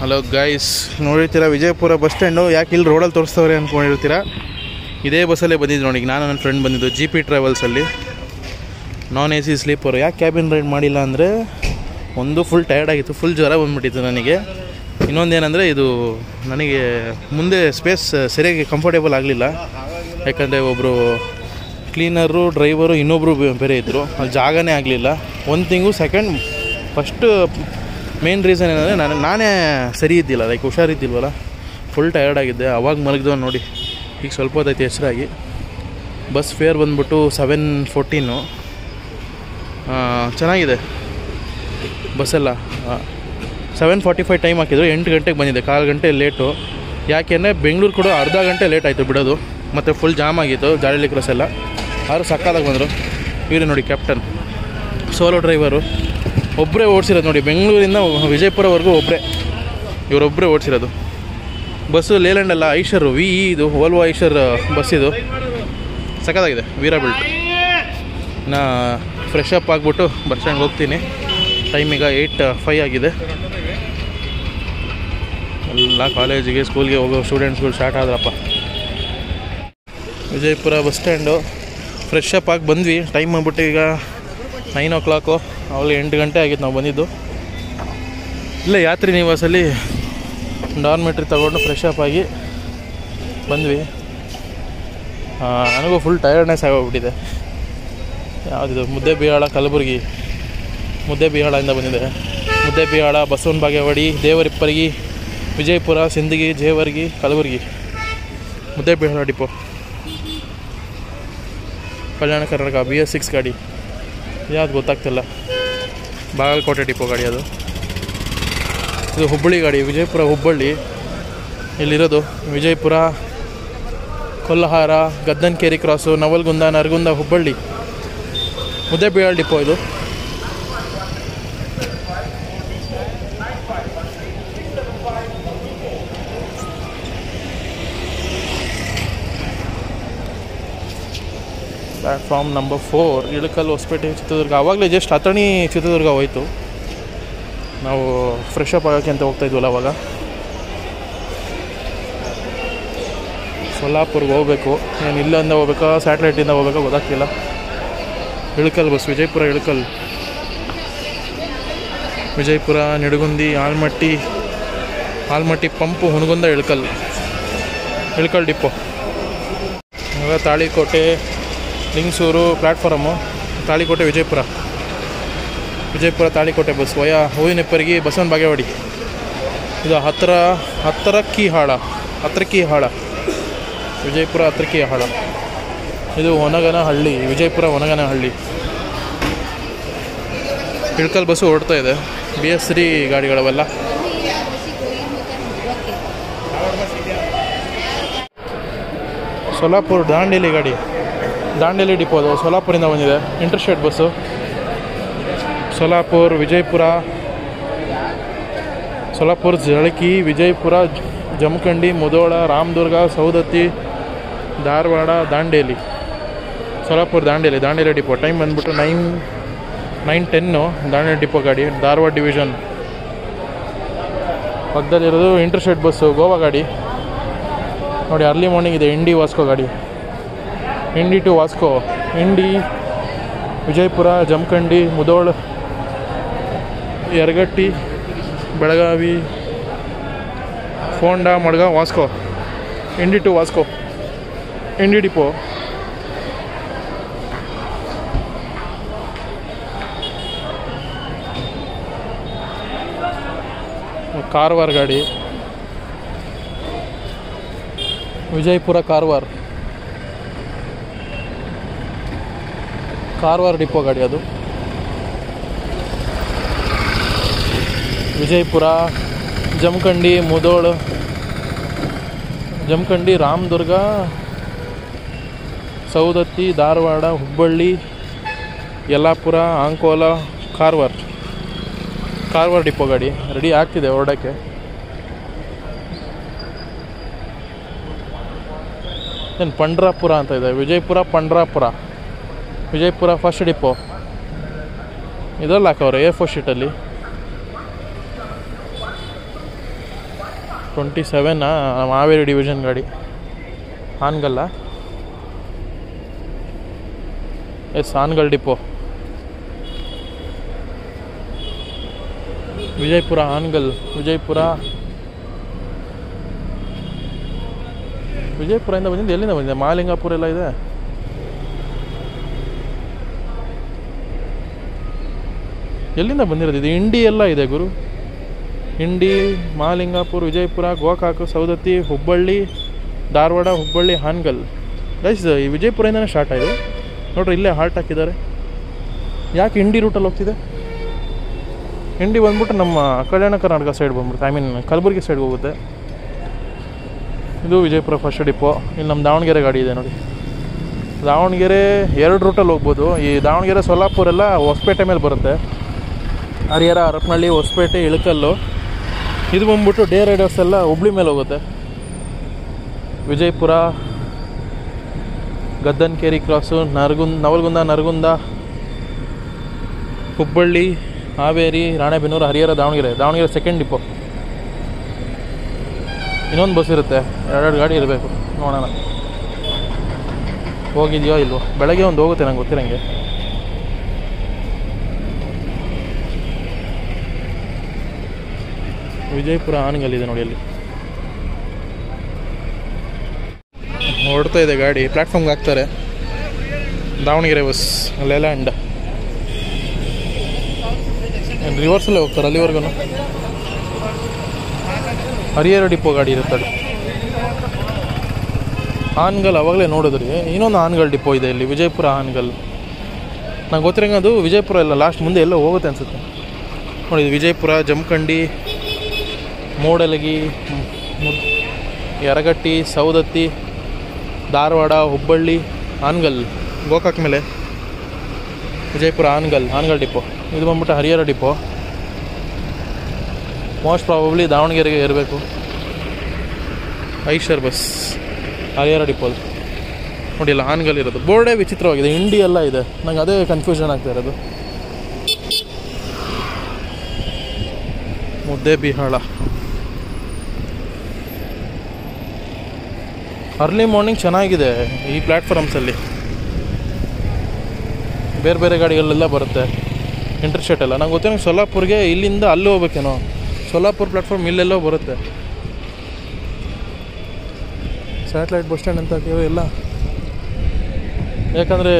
Hello guys, ನೋಡಿರ್ತೀರ Vijayapura bus stand. ಯಾಕೆ ಇಲ್ಲಿ ರೋಡಲ್ಲಿ ತೋರಿಸ್ತವ್ರೆ ಅಂದ್ಕೊಂಡಿರ್ತೀರ. ಇದೇ ಬಸ್ಸಲ್ಲೇ ಬಂದಿದ್ದು ನೋಡಿ. ನಾನು ನನ್ನ ಫ್ರೆಂಡ್ ಬಂದಿದ್ದು GP ಟ್ರಾವೆಲ್ಸಲ್ಲಿ, ನಾನ್ AC ಸ್ಲೀಪರು. ಯಾಕೆ ಕ್ಯಾಬಿನ್ ರೈಡ್ ಮಾಡಿಲ್ಲ ಅಂದರೆ, ಒಂದು ಫುಲ್ ಟಯರ್ಡ್ ಆಗಿತ್ತು, ಫುಲ್ ಜ್ವರ ಬಂದುಬಿಟ್ಟಿತ್ತು ನನಗೆ. ಇನ್ನೊಂದೇನೆಂದರೆ, ಇದು ನನಗೆ ಮುಂದೆ ಸ್ಪೇಸ್ ಸರಿಯಾಗಿ ಕಂಫರ್ಟೇಬಲ್ ಆಗಲಿಲ್ಲ. ಯಾಕಂದರೆ ಒಬ್ಬರು ಕ್ಲೀನರು, ಡ್ರೈವರು, ಇನ್ನೊಬ್ಬರು ಬೇರೆ ಇದ್ದರು. ಅಲ್ಲಿ ಜಾಗನೇ ಆಗಲಿಲ್ಲ. ಒಂದು thing second first main reason ಏನಂದರೆ ನಾನೇ ಸರಿ ಇದ್ದಿಲ್ಲ, ಲೈಕ್ ಹುಷಾರಿದ್ದಿಲ್ವಲ್ಲ, ಫುಲ್ ಟಯರ್ಡ್ ಆಗಿದ್ದೆ. ಅವಾಗ ಮಲಗಿದವ ನೋಡಿ. ಈಗ ಸ್ವಲ್ಪ ಹೊತ್ತೈತೆ ಹೆಸರಾಗಿ. ಬಸ್ ಫೇರ್ ಬಂದ್ಬಿಟ್ಟು 714. ಚೆನ್ನಾಗಿದೆ ಬಸ್ಸೆಲ್ಲ. 7:45 ಟೈಮ್ ಹಾಕಿದ್ರು, 8 ಗಂಟೆಗೆ ಬಂದಿದೆ, 1/4 ಗಂಟೆ ಲೇಟು. ಯಾಕೆಂದರೆ ಬೆಂಗಳೂರು ಕೂಡ ಅರ್ಧ ಗಂಟೆ ಲೇಟ್ ಆಯಿತು ಬಿಡೋದು, ಮತ್ತು ಫುಲ್ ಜಾಮ್ ಆಗಿತ್ತು ಜಾಲಹಳ್ಳಿ ಕ್ರಾಸ್ ಎಲ್ಲ. ಆದರೂ ಸಕ್ಕತ್ತಾಗಿ ಬಂದರು. ಇವರು ನೋಡಿ ಕ್ಯಾಪ್ಟನ್, ಸೋಲೋ ಡ್ರೈವರು, ಒಬ್ಬರೇ ಓಡಿಸಿರೋದು ನೋಡಿ. ಬೆಂಗಳೂರಿಂದ ವಿಜಯಪುರವರೆಗೂ ಇವರೊಬ್ಬರೇ ಓಡಿಸಿರೋದು ಬಸ್ಸು. ಲೇಲ್ಯಾಂಡ್ ಅಲ್ಲ, ಐಷರು ಇದು ವೋಲ್ವೋ ಐಷರ್ ಬಸ್. ಇದು ಸಕ್ಕತ್ತಾಗಿದೆ, ವೀರಾ ಬಿಲ್ಟ್. ನಾ ಫ್ರೆಶ್ ಅಪ್ ಆಗಿಬಿಟ್ಟು ಬಸ್ ಸ್ಟ್ಯಾಂಡ್ಗೆ ಹೋಗ್ತೀನಿ. ಟೈಮ್ ಈಗ 8:05 ಆಗಿದೆ. ಎಲ್ಲ ಕಾಲೇಜಿಗೆ, ಸ್ಕೂಲ್ಗೆ ಹೋಗೋ ಸ್ಟೂಡೆಂಟ್ಸ್ಗಳು ಸ್ಟಾರ್ಟ್ ಆದ್ರಪ್ಪ. Vijayapura bus stand. Fresh up ಆಗಿ ಬಂದ್ವಿ. ಟೈಮ್ ಆಗ್ಬಿಟ್ಟು ಈಗ 9 o'clock. ಅವಳು 8 ಗಂಟೆ ಆಗಿತ್ತು ನಾವು ಬಂದಿದ್ದು. ಇಲ್ಲೇ ಯಾತ್ರಿ ನಿವಾಸಲ್ಲಿ ಡಾರ್ಮೆಟ್ರಿ ತೊಗೊಂಡು ಫ್ರೆಶ್ ಅಪ್ ಆಗಿ ಬಂದ್ವಿ. ನನಗೂ ಫುಲ್ ಟಯರ್ಡ್ನೆಸ್ ಆಗೋಗ್ಬಿಟ್ಟಿದೆ. ಯಾವುದಿದು, ಮುದ್ದೇಬಿಹಾಳ, ಕಲಬುರಗಿ. ಮುದ್ದೇಬಿಹಾಳದಿಂದ ಬಂದಿದೆ. ಮುದ್ದೇಬಿಹಾಳ, ಬಸವನ ಬಾಗೇವಾಡಿ, ದೇವರಿಪ್ಪರಿಗೆ, ವಿಜಯಪುರ, ಸಿಂದಗಿ, ಜೇವರ್ಗಿ, ಕಲಬುರಗಿ. ಮುದ್ದೇಬಿಹಾಳ ಡಿಪೋ, ಕಲ್ಯಾಣ ಕರ್ನಾಟಕ BS6 ಗಾಡಿ. ಯಾವುದು ಗೊತ್ತಾಗ್ತಿಲ್ಲ. ಬಾಗಲಕೋಟೆ ಡಿಪೋ ಗಾಡಿ ಅದು. ಇದು ಹುಬ್ಬಳ್ಳಿ ಗಾಡಿ, ವಿಜಯಪುರ ಹುಬ್ಬಳ್ಳಿ. ಇಲ್ಲಿರೋದು ವಿಜಯಪುರ, ಕೊಲ್ಲಹಾರ, ಗದ್ದನಕೇರಿ ಕ್ರಾಸು, ನವಲ್ಗುಂದ, ನರಗುಂದ, ಹುಬ್ಬಳ್ಳಿ. ಮುದ್ದೇಬಿಹಾಳ ಡಿಪೋ ಇದು. Platform number 4, Ilkal, Hospet, Chitradurga. ಆವಾಗಲೇ ಜಸ್ಟ್ ಅಥಣಿ ಚಿತ್ರದುರ್ಗ ಹೋಯಿತು. ನಾವು ಫ್ರೆಶ್ ಅಪ್ ಆಗೋಕ್ಕೆ ಅಂತ ಹೋಗ್ತಾಯಿದ್ವಲ್ಲ ಅವಾಗ. ಸೊಲ್ಲಾಪುರ್ಗೆ ಹೋಗಬೇಕು. ಏನು ಇಲ್ಲಿಂದ ಹೋಗ್ಬೇಕಾ, ಸ್ಯಾಟಲೈಟಿಂದ ಹೋಗ್ಬೇಕಾ ಗೊತ್ತಾಗ್ತಿಲ್ಲ. Ilkal bus, Vijayapura Ilkal. Vijayapura, Nidagundi, Almatti pump, Hungund, Ilkal depot. ಇವಾಗ ತಾಳಿಕೋಟೆ, ಲಿಂಗಸೂರು ಪ್ಲ್ಯಾಟ್ಫಾರಮು. ತಾಳಿಕೋಟೆ, ವಿಜಯಪುರ ತಾಳಿಕೋಟೆ ಬಸ್ ವಯ ಹೂವಿನಪ್ಪರಿಗೆ, ಬಸವನ ಬಾಗೇವಾಡಿ. ಇದು ಹತ್ತರಕ್ಕಿಹಾಳ, ವಿಜಯಪುರ ಹತ್ತರಕ್ಕಿಹಾಳ. ಇದು ಹೊನಗನಹಳ್ಳಿ, ವಿಜಯಪುರ ಹೊನಗನಹಳ್ಳಿ. ಇಳಕಲ್ ಬಸ್ಸು ಓಡ್ತಾ ಇದೆ. BS3 ಗಾಡಿಗಳವೆಲ್ಲ. ಸೊಲ್ಲಾಪುರ ದಾಂಡೇಲಿ ಗಾಡಿ, ದಾಂಡೇಲಿ ಡಿಪೋ. ಅದು ಸೊಲ್ಲಾಪುರಿಂದ ಬಂದಿದೆ. Interstate bus. Solapur, Vijayapura, Solapur, Jalaki, Vijayapura, Jamakhandi, Mudhol, Ramdurg, Saundatti, Dharwad, Dandeli. Solapur Dandeli depot. Time ಬಂದ್ಬಿಟ್ಟು 9:10. ದಾಂಡೇಲಿ ಡಿಪೋ ಗಾಡಿ, ಧಾರವಾಡ ಡಿವಿಷನ್. ಪಕ್ಕದಲ್ಲಿರೋದು ಇಂಟರ್ಸ್ಟೇಟ್ ಬಸ್ಸು, ಗೋವಾ ಗಾಡಿ ನೋಡಿ. ಅರ್ಲಿ ಮಾರ್ನಿಂಗ್ ಇದೆ. ಇಂಡಿ ವಾಸ್ಕೋ ಗಾಡಿ, Indi to Vasco. Indi, Vijayapura, Jamakhandi, Mudhol, Yaragatti, Belagavi, Ponda, Madgaon, Vasco. Indi to Vasco, Indi depot. Karwar ಗಾಡಿ, ವಿಜಯಪುರ, ಕಾರವಾರ ಡಿಪೋ ಗಾಡಿ ಅದು. ವಿಜಯಪುರ, ಜಮಖಂಡಿ, ಮುಧೋಳ, ರಾಮದುರ್ಗ, ಸೌದತ್ತಿ, ಧಾರವಾಡ, ಹುಬ್ಬಳ್ಳಿ, ಯಲ್ಲಾಪುರ, ಅಂಕೋಲ, ಕಾರವಾರ ಡಿಪೋ ಗಾಡಿ ರೆಡಿ ಆಗ್ತಿದೆ ಹೊರಡೋಕ್ಕೆ. ಏನು ಪಂಡ್ರಾಪುರ ಅಂತ ಇದೆ. Vijayapura, Vijayapura first depot. ಇದರಲ್ಲಿ ಹಾಕವ್ರೆ A4 ಶೀಟಲ್ಲಿ. 27 ನಮ್ಮ ಹಾವೇರಿ ಡಿವಿಷನ್ ಗಾಡಿ. ಹಾನಗಲ್ಲ, ಎಸ್ ಹಾನಗಲ್ ಡಿಪೋ. ವಿಜಯಪುರ ಹಾನಗಲ್, ವಿಜಯಪುರದಿಂದ ಬಂದಿದ್ದು. ಎಲ್ಲಿಂದ ಬಂದಿದೆ? ಮಹಾಲಿಂಗಾಪುರ ಎಲ್ಲ ಇದೆ. ಎಲ್ಲಿಂದ ಬಂದಿರೋದು ಇದು? ಇಂಡಿ ಎಲ್ಲ ಇದೆ ಗುರು. ಇಂಡಿ, ಮಹಾಲಿಂಗಾಪುರ, ವಿಜಯಪುರ, ಗೋಕಾಕು, ಸೌದತ್ತಿ, ಹುಬ್ಬಳ್ಳಿ, ಧಾರವಾಡ, ಹುಬ್ಬಳ್ಳಿ, ಹಾನಗಲ್. ಗೈಸ್ ಈ ವಿಜಯಪುರದಿಂದನೇ ಸ್ಟಾರ್ಟ್ ಆಯಿತು ನೋಡ್ರಿ. ಇಲ್ಲೇ ಹಾಲ್ಟ್ ಹಾಕಿದ್ದಾರೆ. ಯಾಕೆ ಇಂಡಿ ರೂಟಲ್ಲಿ ಹೋಗ್ತಿದೆ? ಇಂಡಿ ಬಂದ್ಬಿಟ್ಟು ನಮ್ಮ ಕಲ್ಯಾಣ ಕರ್ನಾಟಕ ಸೈಡ್ ಬಂದ್ಬಿಡುತ್ತೆ, ಐ ಮೀನ್ ಕಲಬುರಗಿ ಸೈಡ್ಗೆ ಹೋಗುತ್ತೆ. ಇದು ವಿಜಯಪುರ ಫಸ್ಟ್ ಡಿಪೋ. ಇಲ್ಲಿ ನಮ್ಮ ದಾವಣಗೆರೆ ಗಾಡಿ ಇದೆ ನೋಡಿ. ದಾವಣಗೆರೆ 2 ರೂಟಲ್ಲಿ ಹೋಗ್ಬೋದು. ಈ ದಾವಣಗೆರೆ ಸೊಲ್ಲಾಪುರ ಎಲ್ಲ ಹೊಸಪೇಟೆ ಮೇಲೆ ಬರುತ್ತೆ. ಹರಿಹರ, ಹರಪನಹಳ್ಳಿ, ಹೊಸಪೇಟೆ, ಇಳಕಲ್ಲು. ಇದು ಬಂದ್ಬಿಟ್ಟು ಡೇ ರೈಡರ್ಸ್ ಎಲ್ಲ ಹುಬ್ಳಿ ಮೇಲೆ ಹೋಗುತ್ತೆ. Vijayapura, Gaddanakeri cross, Navalgund, Nargund, Hubballi, Haveri, Ranebennur, Harihar, Davangere second depot. ಇನ್ನೊಂದು ಬಸ್ ಇರುತ್ತೆ, 2 ಗಾಡಿ ಇರಬೇಕು. ನೋಡೋಣ ಹೋಗಿದೆಯೋ ಇಲ್ವೋ. ಬೆಳಗ್ಗೆ ಒಂದು ಹೋಗುತ್ತೆ, ನಂಗೆ ಗೊತ್ತಿರಂಗೆ. ವಿಜಯಪುರ ಹಾನಗಲ್ ಇದೆ ನೋಡಿ. ಅಲ್ಲಿ ಹೊರಡ್ತಾ ಇದೆ ಗಾಡಿ, ಪ್ಲ್ಯಾಟ್ಫಾರ್ಮ್ಗೆ ಹಾಕ್ತಾರೆ. ದಾವಣಗೆರೆ ಬಸ್ ಲೇಲ್ಯಾಂಡ್ ರಿವರ್ಸಲ್ಲೇ ಹೋಗ್ತಾರೆ ಅಲ್ಲಿವರೆಗೂ. ಹರಿಹರ ಡಿಪೋ ಗಾಡಿ ಇರುತ್ತೆ. ಹಾನಗಲ್ ಅವಾಗಲೇ ನೋಡಿದ್ರಿ. ಇನ್ನೊಂದು ಹಾನಗಲ್ ಡಿಪೋ ಇದೆ ಇಲ್ಲಿ, ವಿಜಯಪುರ ಹಾನಗಲ್. ನಂಗೆ ಗೊತ್ತಿರಂಗೆ ಅದು ವಿಜಯಪುರ ಎಲ್ಲ ಲಾಸ್ಟ್ ಮುಂದೆ ಎಲ್ಲೋ ಹೋಗುತ್ತೆ ಅನಿಸುತ್ತೆ ನೋಡಿ. ವಿಜಯಪುರ, ಜಮಖಂಡಿ, ಮೂಡಲಗಿ, ಯರಗಟ್ಟಿ, ಸೌದತ್ತಿ, ಧಾರವಾಡ, ಹುಬ್ಬಳ್ಳಿ, ಹಾನಗಲ್, ಗೋಕಾಕ್ ಮೇಲೆ ವಿಜಯಪುರ ಹಾನಗಲ್ ಡಿಪೋ. ಇದು ಬಂದ್ಬಿಟ್ಟು ಹರಿಹರ ಡಿಪೋ. ಮೋಸ್ಟ್ ಪ್ರಾಬಬ್ಲಿ ದಾವಣಗೆರೆಗೆ ಇರಬೇಕು. ಐಷರ್ ಬಸ್ ಹರಿಹರ ಡಿಪೋದು ನೋಡಿ. ಇಲ್ಲ ಹಾನಗಲ್ ಇರೋದು. ಬೋರ್ಡೇ ವಿಚಿತ್ರವಾಗಿದೆ, ಇಂಡಿ ಎಲ್ಲ ಇದೆ. ನಂಗೆ ಅದೇ ಕನ್ಫ್ಯೂಷನ್ ಆಗ್ತಾ ಇರೋದು. ಮುದ್ದೇಬಿಹಾಳ ಅರ್ಲಿ ಮಾರ್ನಿಂಗ್ ಚೆನ್ನಾಗಿದೆ ಈ ಪ್ಲ್ಯಾಟ್ಫಾರ್ಮ್ಸಲ್ಲಿ. ಬೇರೆ ಗಾಡಿಗಳೆಲ್ಲ ಬರುತ್ತೆ, ಇಂಟರ್ಸ್ಟೇಟ್ ಎಲ್ಲ. ನಂಗೆ ಗೊತ್ತಿರೋ ಸೊಲ್ಲಾಪುರ್ಗೆ ಇಲ್ಲಿಂದ ಅಲ್ಲಿ ಹೋಗ್ಬೇಕೇನೋ. ಸೊಲ್ಲಾಪುರ ಪ್ಲ್ಯಾಟ್ಫಾರ್ಮ್ ಇಲ್ಲೆಲ್ಲೋ ಬರುತ್ತೆ. ಸ್ಯಾಟಲೈಟ್ ಬಸ್ ಸ್ಟ್ಯಾಂಡ್ ಅಂತ ಹಾಕಿವೆ ಎಲ್ಲ. ಯಾಕಂದರೆ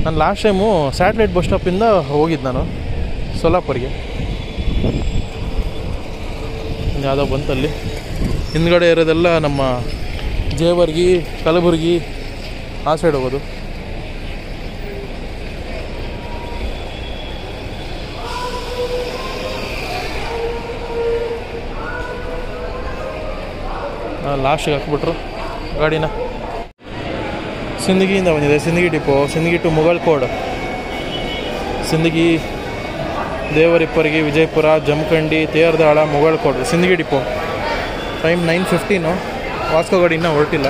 ನಾನು ಲಾಸ್ಟ್ ಟೈಮು ಸ್ಯಾಟಲೈಟ್ ಬಸ್ ಸ್ಟಾಪಿಂದ ಹೋಗಿದ್ದು ನಾನು ಸೊಲ್ಲಾಪುರಿಗೆ. ಯಾವುದೋ ಬಂತಲ್ಲಿ. ಹಿಂದ್ಗಡೆ ಇರೋದೆಲ್ಲ ನಮ್ಮ ಜೇವರ್ಗಿ, ಕಲಬುರಗಿ ಆ ಸೈಡ್ ಹೋಗೋದು. ಲಾಸ್ಟಿಗೆ ಹಾಕ್ಬಿಟ್ರು ಗಾಡಿನ. ಸಿಂದಗಿಯಿಂದ ಬಂದಿದೆ, Sindagi depot. Sindagi to Mugalkhod, Sindagi, Devarahippargi, Vijayapura, Jamakhandi, Terdal, Mugalkhod, Sindagi depot. Time 9:15. Vasco ಗಾಡಿ ಇನ್ನೂ ಹೊರಟಿಲ್ಲ.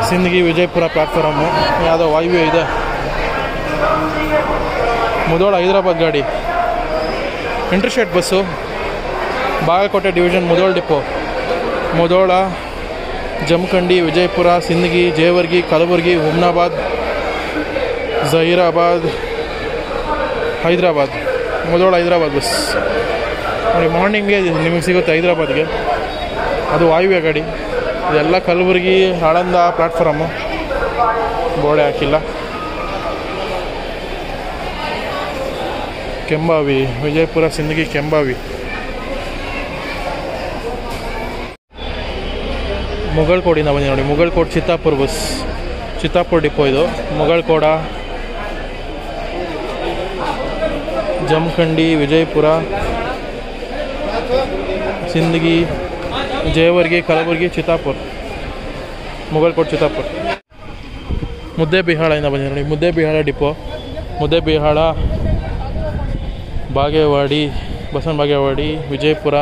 ಸಿಂದಗಿ ವಿಜಯಪುರ ಪ್ಲ್ಯಾಟ್ಫಾರಮ್ಮು. ಯಾವುದೋ ವಾಯುವ್ಯ ಇದೆ. ಮುಧೋಳ ಹೈದರಾಬಾದ್ ಗಾಡಿ, interstate bus. Bagalkot division Mudhol depot. Mudhol, Jamkhandi, Vijayapura, Sindagi, Jevargi, Kalaburagi, Humnabad, Zaheerabad, Hyderabad. Mudhol Hyderabad bus ನೋಡಿ. ಮಾರ್ನಿಂಗ್ಗೆ ನಿಮಗೆ ಸಿಗುತ್ತೆ ಹೈದರಾಬಾದ್ಗೆ. ಅದು ವಾಯುವ್ಯ ಗಾಡಿ. ಇದೆಲ್ಲ ಕಲಬುರಗಿ, ಆಳಂದ ಪ್ಲ್ಯಾಟ್ಫಾರಮ್ಮು. ಬೋರ್ಡೆ ಹಾಕಿಲ್ಲ. ಕೆಂಬಾವಿ, ವಿಜಯಪುರ, ಸಿಂದಗಿ, ಕೆಂಬಾವಿ. ಮುಗಳ್ಕೋಡಿಂದ ಬಂದಿ ನೋಡಿ. ಮುಗಳ್ಕೋಡ್ ಚಿತ್ತಾಪುರ ಬಸ್, ಚಿತ್ತಾಪುರ ಡಿಪೋ ಇದು. ಮುಗಳ್ಕೋಡ, ಜಮಖಂಡಿ, ವಿಜಯಪುರ, ಸಿಂದಗಿ, ಜೇವರ್ಗಿ, ಕಲಬುರಗಿ, ಚಿತ್ತಾಪುರ, ಮುಗಳ್ಕೋಡ್, ಚಿತ್ತಾಪುರ. ಮುದ್ದೇಬಿಹಾಳದಿಂದ ಬಂದಿ ನೋಡಿ. ಮುದ್ದೇಬಿಹಾಳ ಡಿಪೋ. ಮುದ್ದೇಬಿಹಾಳ, ಬಾಗೇವಾಡಿ, ಬಸವನ ಬಾಗೇವಾಡಿ, ವಿಜಯಪುರ,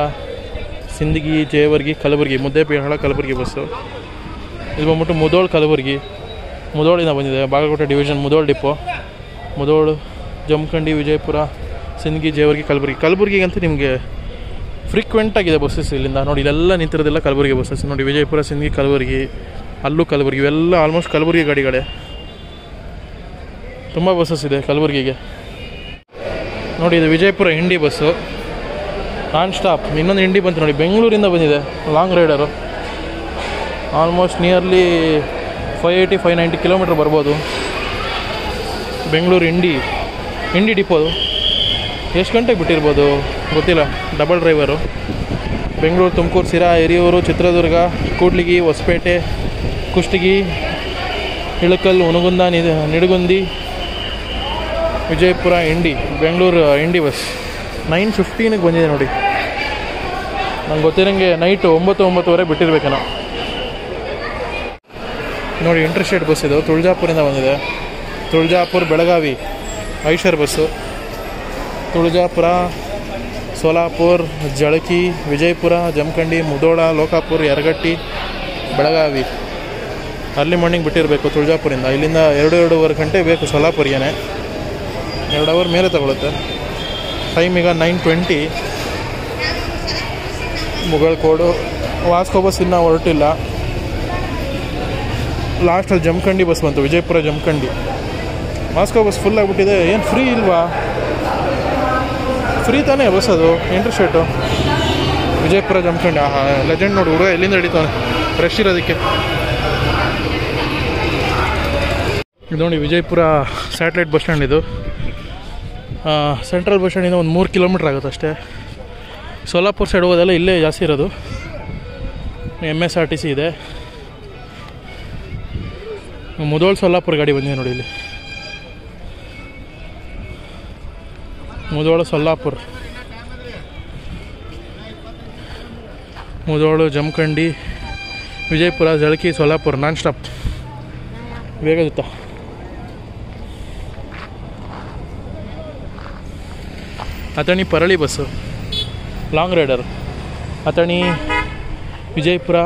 ಸಿಂದಗಿ, ಜೇವರ್ಗಿ, ಕಲಬುರಗಿ. ಮುದ್ದೇಬಿಹಾಳ ಕಲಬುರಗಿ ಬಸ್ಸು. ಇದು ಬಂದ್ಬಿಟ್ಟು ಮುಧೋಳ ಕಲಬುರಗಿ. ಮುಧೋಳಿಂದ ಬಂದಿದೆ, ಬಾಗಲಕೋಟೆ ಡಿವಿಷನ್ ಮುಧೋಳ ಡಿಪೋ. ಮುಧೋಳ, ಜಮಖಂಡಿ, ವಿಜಯಪುರ, ಸಿಂದಗಿ, ಜೇವರ್ಗಿ, ಕಲಬುರಗಿಗಂತೂ ನಿಮಗೆ ಫ್ರೀಕ್ವೆಂಟಾಗಿದೆ ಬಸ್ಸಸ್ ಇಲ್ಲಿಂದ ನೋಡಿ. ಇಲ್ಲೆಲ್ಲ ನಿಂತಿರೋದೆಲ್ಲ ಕಲಬುರಗಿ ಬಸ್ಸಸ್ ನೋಡಿ. ವಿಜಯಪುರ, ಸಿಂದಗಿ, ಕಲಬುರಗಿ, ಅಲ್ಲೂ ಕಲಬುರಗಿ, ಇವೆಲ್ಲ ಆಲ್ಮೋಸ್ಟ್ ಕಲಬುರಗಿ ಗಾಡಿಗಳೇ. ತುಂಬ ಬಸ್ಸಸ್ ಇದೆ ಕಲಬುರಗಿಗೆ ನೋಡಿ. ಇದು Vijayapura Indi bus, non stop. ಇನ್ನೊಂದು ಇಂಡಿ ಬಂತು ನೋಡಿ, ಬೆಂಗಳೂರಿಂದ ಬಂದಿದೆ, long rider. Almost nearly 580-590 kilometre ಬರ್ಬೋದು. ಬೆಂಗಳೂರು ಇಂಡಿ ಡಿಪೋದು. ಎಷ್ಟು ಗಂಟೆಗೆ ಬಿಟ್ಟಿರ್ಬೋದು ಗೊತ್ತಿಲ್ಲ. Double driver. Bengaluru, Tumakuru, Sira, Hiriyur, Chitradurga, Kudligi, Hosapete, Kushtagi, Ilkal, Hungund, Nidagundi, Vijayapura, Indi, Bengaluru Indi bus 9:15ಗೆ ಬಂದಿದೆ ನೋಡಿ. ನಂಗೆ ಗೊತ್ತಿರೋಂಗೆ ನೈಟು 9-9:30 ಬಿಟ್ಟಿರ್ಬೇಕೇನೋ ನೋಡಿ. ಇಂಟರ್ಸ್ಟೇಟ್ ಬಸ್ ಇದು, ತುಳಜಾಪುರಿಂದ ಬಂದಿದೆ. Tuljapur, Belagavi Eicher bus. Tuljapur, Solapur, Jalaki, Vijayapura, Jamakhandi, Mudhol, Lokapur, Yaragatti, Belagavi. Early morning ಬಿಟ್ಟಿರಬೇಕು ತುಳಜಾಪುರಿಂದ. ಇಲ್ಲಿಂದ 2-2.5 ಗಂಟೆ ಬೇಕು ಸೋಲಾಪುರಿಗೇ. 2 ಅವರ್ ಮೇಲೆ ತಗೊಳುತ್ತೆ. ಟೈಮ್ ಈಗ 9:20. ಮುಗಳಕೋಡು, ವಾಸ್ಕೋ ಬಸ್ ಇನ್ನೂ ಹೊರಟಿಲ್ಲ. ಲಾಸ್ಟಲ್ಲಿ ಜಮಖಂಡಿ ಬಸ್ ಬಂತು, ವಿಜಯಪುರ ಜಮಖಂಡಿ. ವಾಸ್ಕೋ ಬಸ್ ಫುಲ್ ಆಗಿಬಿಟ್ಟಿದೆ. ಏನು ಫ್ರೀ ಇಲ್ವಾ? ಫ್ರೀ ತಾನೇ ಬಸ್ ಅದು, ಇಂಟರ್ಸ್ಟೇಟು. ವಿಜಯಪುರ ಜಮಖಂಡಿ. ಲೆಜೆಂಡ್ ನೋಡಿ, ಹುಡುಗ ಎಲ್ಲಿಂದ ಹಿಡಿತಾನೆ ರಶ್ ಇರೋದಕ್ಕೆ. ಇದು ನೋಡಿ ವಿಜಯಪುರ ಸ್ಯಾಟಲೈಟ್ ಬಸ್ ಸ್ಟ್ಯಾಂಡ್. ಇದು ಸೆಂಟ್ರಲ್ ಬಸ್ ಸ್ಟ್ಯಾಂಡಿಂದ ಒಂದು 3 ಕಿಲೋಮೀಟ್ರ್ ಆಗುತ್ತೆ ಅಷ್ಟೇ. ಸೋಲಾಪುರ ಸೈಡ್ ಹೋಗೋದೆಲ್ಲ ಇಲ್ಲೇ ಜಾಸ್ತಿ ಇರೋದು. MSRTC ಇದೆ. ಮುಧೋಳ ಸೋಲಾಪುರ ಗಾಡಿ ಬಂದಿದೆ ನೋಡಿ ಇಲ್ಲಿ. Mudhol Solapur, Mudhol Jamkhandi, Vijayapura, Jalaki, Solapur non stop. ಬೇಗ ಜೊತ್ತ. Athani Parli bus, long rider. Athani, Vijayapura,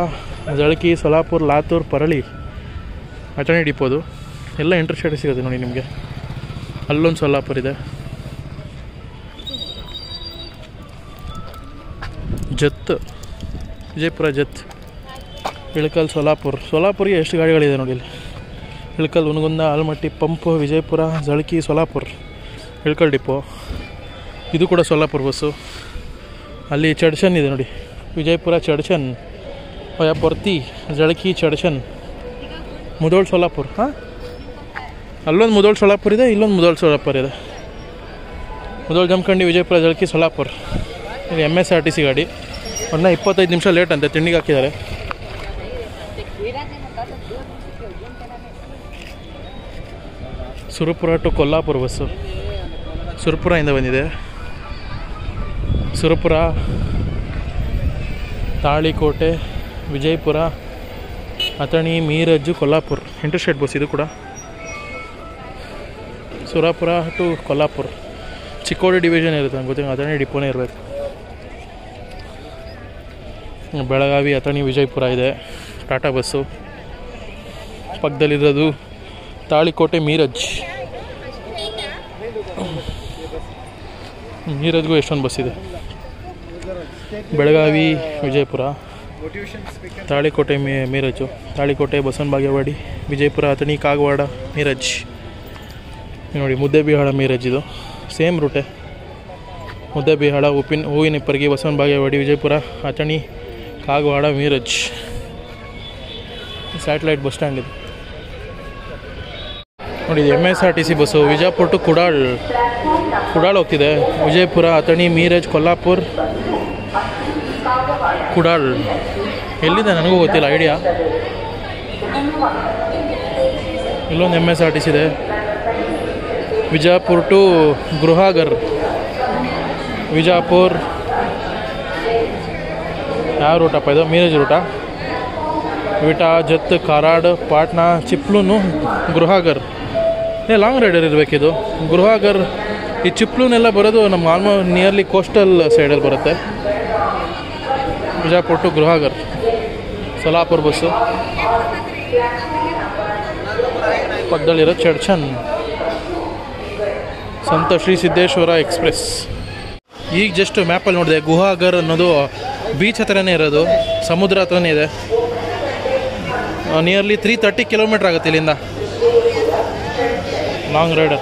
Jalaki, Solapur, Latur, Parli, Athani ಡಿಪೋದು. ಎಲ್ಲ ಇಂಟರ್ಸ್ಟೇಟ್ ಸಿಗುತ್ತೆ ನೋಡಿ ನಿಮಗೆ. ಅಲ್ಲೊಂದು ಸೋಲಾಪುರ ಇದೆ. ಜತ್, ವಿಜಯಪುರ ಜತ್, ಇಳಕಲ್, ಸೋಲಾಪುರಿಗೆ ಎಷ್ಟು ಗಾಡಿಗಳಿದೆ ನೋಡಿ ಇಲ್ಲಿ. Ilkal, Hungund, Almatti, pump, Vijayapura, Jalaki, Solapur, Ilkal depot. ಇದು ಕೂಡ ಸೋಲಾಪುರ ಬಸ್ಸು. ಅಲ್ಲಿ ಚಡ್ಚನ್ ಇದೆ ನೋಡಿ, ವಿಜಯಪುರ ಚಡ್ಚನ್, ಪೊರ್ತಿ, ಜಳಕಿ, ಚಡ್ಚನ್, ಮುಧೋಳ ಸೋಲಾಪುರ. ಅಲ್ಲೊಂದು ಮುಧೋಳ ಸೋಲಾಪುರ ಇದೆ, ಇಲ್ಲೊಂದು ಮುಧೋಳ ಸೋಲಾಪುರ ಇದೆ. ಮುಧೋಳ ಜಮಖಂಡಿ, ವಿಜಯಪುರ, ಜಳಕಿ, ಸೋಲಾಪುರ. ಇದು MSRTC ಗಾಡಿ. ಒನ್ನ 25 ನಿಮಿಷ ಲೇಟ್ ಅಂತೆ, ತಿಂಡಿಗೆ ಹಾಕಿದ್ದಾರೆ. Surapura to Kolhapur bus. ಸುರಪುರದಿಂದ ಬಂದಿದೆ. ಸುರಪುರ, ತಾಳಿಕೋಟೆ, ವಿಜಯಪುರ, ಅಥಣಿ, ಮೀರಜ್ಜು, ಕೊಲ್ಲಾಪುರ. ಇಂಟರ್ಸ್ಟೇಟ್ ಬಸ್ ಇದು ಕೂಡ. ಸುರಪುರ ಟು ಕೊಲ್ಲಾಪುರ. ಚಿಕ್ಕೋಡಿ ಡಿವಿಷನ್ ಇರುತ್ತೆ ನಂಗೆ ಗೊತ್ತಿಲ್ಲ, ಅಥಣಿ ಡಿಪೋನೇ ಇರಬೇಕು. ಬೆಳಗಾವಿ, ಅಥಣಿ, ವಿಜಯಪುರ ಇದೆ ಟಾಟಾ ಬಸ್ಸು. ಪಕ್ಕದಲ್ಲಿರೋದು ತಾಳಿಕೋಟೆ, ಮೀರಜ್ಗೂ ಎಷ್ಟೊಂದು ಬಸ್ ಇದೆ. ಬೆಳಗಾವಿ, ವಿಜಯಪುರ, ತಾಳಿಕೋಟೆ, ಮೀರಜ್ಜು, ತಾಳಿಕೋಟೆ, ಬಸವನ ಬಾಗೇವಾಡಿ, ವಿಜಯಪುರ, ಅಥಣಿ, ಕಾಗವಾಡ, ಮೀರಜ್ ನೋಡಿ. ಮುದ್ದೇಬಿಹಾಳ, ಮೀರಜ್ ಇದು same Rutte. Muddebihal, Hoovinahippargi, Basavana Bagewadi, Vijayapura, Athani, Kagwad, Miraj. Satellite bus stand ಇದು ನೋಡಿ. ಇದು MSRTC bus. Vijayapura to Kudal ಹೋಗ್ತಿದೆ. ವಿಜಯಪುರ, ಅಥಣಿ, ಮೀರಜ್, ಕೊಲ್ಲಾಪುರ, ಕುಡಾಳ್. ಎಲ್ಲಿದೆ ನನಗೂ ಗೊತ್ತಿಲ್ಲ, ಐಡಿಯಾ. ಇಲ್ಲೊಂದು MSRTC ಇದೆ. ವಿಜಯಪುರ ಟು ಗೃಹಾಗರ್, ವಿಜಯಪುರ. ಯಾವ ರೂಟಪ್ಪ ಇದು? ಮೀರಜ್ ರೂಟಾ? ವಿಟಾ, ಜತ್, ಕಾರಾಡ್, ಪಾಟ್ನಾ, ಚಿಪ್ಲೂನು, ಗೃಹಾಗರ್. ಲಾಂಗ್ ರೈಡರ್ ಇರಬೇಕಿದು. ಗೃಹಾಗರ್, ಈ ಚಿಪ್ಲೂನೆಲ್ಲ ಬರೋದು ನಮ್ಮ ಆಲ್ಮೋಸ್ಟ್ ನಿಯರ್ಲಿ ಕೋಸ್ಟಲ್ ಸೈಡಲ್ಲಿ ಬರುತ್ತೆ. Vijayapura to Guhagar, Solapur bus. ಪಕ್ಕದಲ್ಲಿರೋ ಚಡ್ಚನ್, ಸಂತ ಶ್ರೀ ಸಿದ್ದೇಶ್ವರ ಎಕ್ಸ್ಪ್ರೆಸ್. ಈಗ ಜಸ್ಟ್ ಮ್ಯಾಪಲ್ಲಿ ನೋಡಿದೆ, ಗುಹಾಗರ್ ಅನ್ನೋದು ಬೀಚ್ ಹತ್ರನೇ ಇರೋದು, ಸಮುದ್ರ ಹತ್ರನೇ ಇದೆ. ನಿಯರ್ಲಿ 330 ಕಿಲೋಮೀಟ್ರ್ ಆಗುತ್ತೆ ಇಲ್ಲಿಂದ ಲಾಂಗ್ ರೈಡ್.